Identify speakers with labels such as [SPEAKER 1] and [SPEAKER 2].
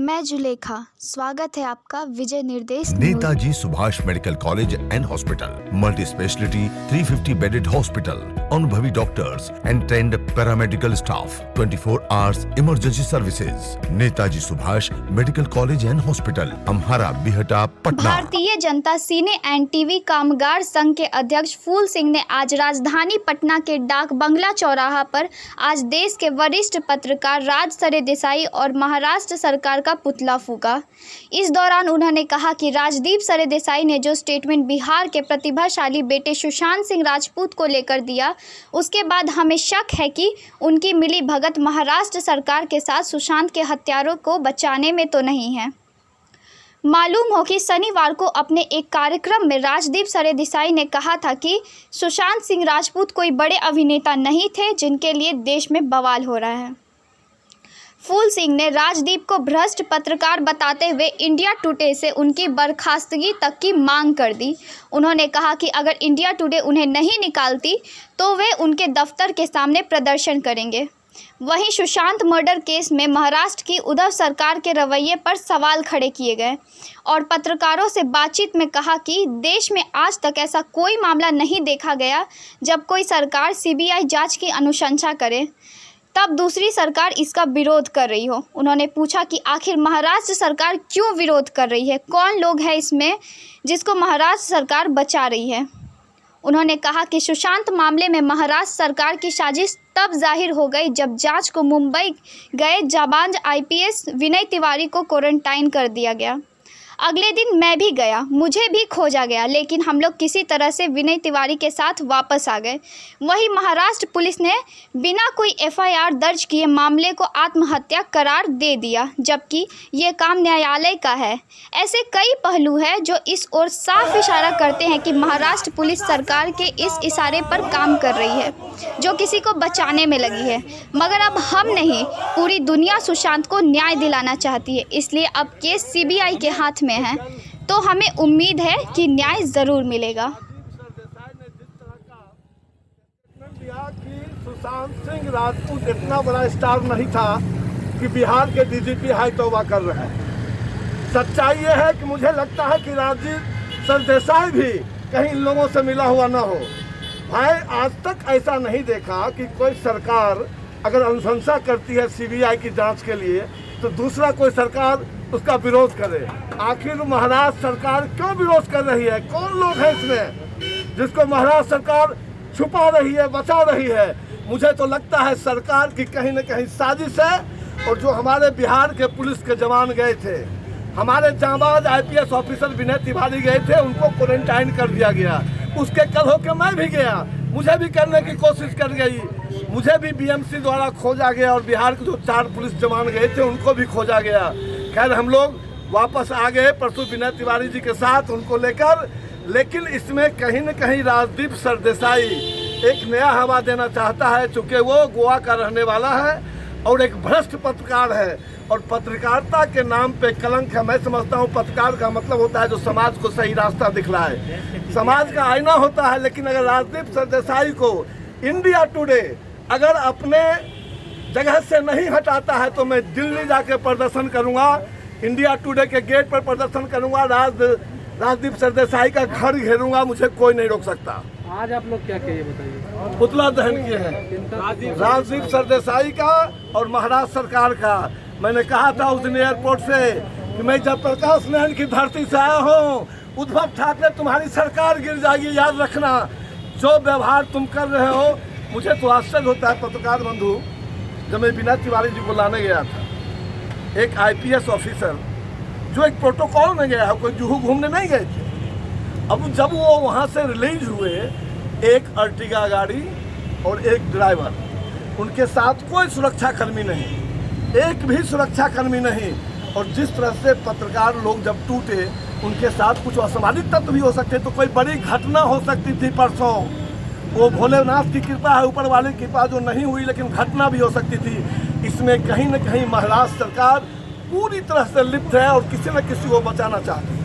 [SPEAKER 1] मैं जुलेखा, स्वागत है आपका विजय निर्देश
[SPEAKER 2] Netaji Subhash medical college and hospital, multi speciality 350 bedded hospital, अनुभवी doctors and trained paramedical staff, 24 hours emergency services. Netaji Subhash medical college and hospital, Amhara Bihta, Patna.
[SPEAKER 1] भारतीय जनता सिने एंड टीवी कामगार संघ के अध्यक्ष फूल सिंह ने आज राजधानी पटना के डाक बंगला चौराहा पर आज देश के वरिष्ठ पत्रकार राज सरदेसाई और महाराष्ट्र सरकार का पुतला फूका। इस दौरान उन्होंने कहा कि राजदीप सरदेसाई ने जो स्टेटमेंट बिहार के प्रतिभाशाली बेटे सुशांत सिंह राजपूत को लेकर दिया, उसके बाद हमें शक है कि उनकी मिली भगत महाराष्ट्र सरकार के साथ सुशांत के हत्यारों को बचाने में तो नहीं है। मालूम हो कि शनिवार को अपने एक कार्यक्रम में राजदीप सरदेसाई ने कहा था कि सुशांत सिंह राजपूत कोई बड़े अभिनेता नहीं थे जिनके लिए देश में बवाल हो रहा है। फूल सिंह ने राजदीप को भ्रष्ट पत्रकार बताते हुए इंडिया टुडे से उनकी बर्खास्तगी तक की मांग कर दी। उन्होंने कहा कि अगर इंडिया टुडे उन्हें नहीं निकालती तो वे उनके दफ्तर के सामने प्रदर्शन करेंगे। वहीं सुशांत मर्डर केस में महाराष्ट्र की उद्धव सरकार के रवैये पर सवाल खड़े किए गए और पत्रकारों से बातचीत में कहा कि देश में आज तक ऐसा कोई मामला नहीं देखा गया जब कोई सरकार सीबीआई जांच की अनुशंसा करे तब दूसरी सरकार इसका विरोध कर रही हो। उन्होंने पूछा कि आखिर महाराष्ट्र सरकार क्यों विरोध कर रही है, कौन लोग हैं इसमें जिसको महाराष्ट्र सरकार बचा रही है। उन्होंने कहा कि सुशांत मामले में महाराष्ट्र सरकार की साजिश तब जाहिर हो गई जब जांच को मुंबई गए जाबांज आईपीएस विनय तिवारी को क्वारंटाइन कर दिया गया। अगले दिन मैं भी गया, मुझे भी खोजा गया, लेकिन हम लोग किसी तरह से विनय तिवारी के साथ वापस आ गए। वहीं महाराष्ट्र पुलिस ने बिना कोई एफआईआर दर्ज किए मामले को आत्महत्या करार दे दिया, जबकि ये काम न्यायालय का है। ऐसे कई पहलू हैं जो इस ओर साफ इशारा करते हैं कि महाराष्ट्र पुलिस सरकार के इस इशारे पर काम कर रही है जो किसी को बचाने में लगी है। मगर अब हम नहीं, पूरी दुनिया सुशांत को न्याय दिलाना चाहती है, इसलिए अब केस सीबीआई के हाथ में है, तो हमें उम्मीद है कि न्याय जरूर मिलेगा।
[SPEAKER 3] सुशांत सिंह राजपूत इतना बड़ा स्टार नहीं था कि बिहार के डीजीपी हाई तौबा कर रहे हैं। सच्चाई ये है कि मुझे लगता है कि राजदीप सरदेसाई भी कहीं इन लोगों से मिला हुआ ना हो। भाई, आज तक ऐसा नहीं देखा कि कोई सरकार अगर अनुशंसा करती है सीबीआई की जांच के लिए तो दूसरा कोई सरकार उसका विरोध करे। आखिर महाराष्ट्र सरकार क्यों विरोध कर रही है? कौन लोग हैं इसमें जिसको महाराष्ट्र सरकार छुपा रही है, बचा रही है? मुझे तो लगता है सरकार की कहीं न कहीं साजिश है। और जो हमारे बिहार के पुलिस के जवान गए थे, हमारे जाबाज आईपीएस ऑफिसर विनय तिवारी गए थे, उनको क्वारंटाइन कर दिया गया। उसके कल होकर मैं भी गया, मुझे भी करने की कोशिश कर गई, मुझे भी बीएमसी द्वारा खोजा गया और बिहार के जो 4 पुलिस जवान गए थे उनको भी खोजा गया। खैर, हम लोग वापस आ गए परसों विनय तिवारी जी के साथ उनको लेकर। लेकिन इसमें कहीं न कहीं राजदीप सरदेसाई एक नया हवा देना चाहता है, चूँकि वो गोवा का रहने वाला है और एक भ्रष्ट पत्रकार है और पत्रकारिता के नाम पे कलंक है। मैं समझता हूँ पत्रकार का मतलब होता है जो समाज को सही रास्ता दिखलाए, समाज का आईना होता है। लेकिन अगर राजदीप सरदेसाई को इंडिया टुडे अगर अपने जगह से नहीं हटाता है तो मैं दिल्ली जाके प्रदर्शन करूंगा, इंडिया टुडे के गेट पर प्रदर्शन करूंगा, राजदीप सरदेसाई का घर घेरूंगा, मुझे कोई नहीं रोक सकता।
[SPEAKER 4] आज आप लोग क्या कहिए बताइए?
[SPEAKER 3] पुतला दहन किए हैं राजदीप सरदेसाई का और महाराष्ट्र सरकार का। मैंने कहा था उस दिन एयरपोर्ट से कि मैं जब प्रकाश नहर की धरती से आया हूँ, उद्धव ठाकरे तुम्हारी सरकार गिर जाएगी, याद रखना। जो व्यवहार तुम कर रहे हो, मुझे तो आश्चर्य होता है पत्रकार बंधु। जब मैं विनय तिवारी जी को लाने गया था, एक आईपीएस ऑफिसर जो एक प्रोटोकॉल में गया है, कोई जुहू घूमने नहीं गए थे। अब जब वो वहाँ से रिलीज हुए, एक अर्टिगा गाड़ी और एक ड्राइवर, उनके साथ कोई सुरक्षाकर्मी नहीं, एक भी सुरक्षाकर्मी नहीं। और जिस तरह से पत्रकार लोग जब टूटे, उनके साथ कुछ असामाजिक तत्व भी हो सकते, तो कोई बड़ी घटना हो सकती थी परसों। वो भोलेनाथ की कृपा है, ऊपर वाले की कृपा जो नहीं हुई, लेकिन घटना भी हो सकती थी। इसमें कहीं न कहीं महाराष्ट्र सरकार पूरी तरह से लिप्त है और किसी न किसी को बचाना चाहती है।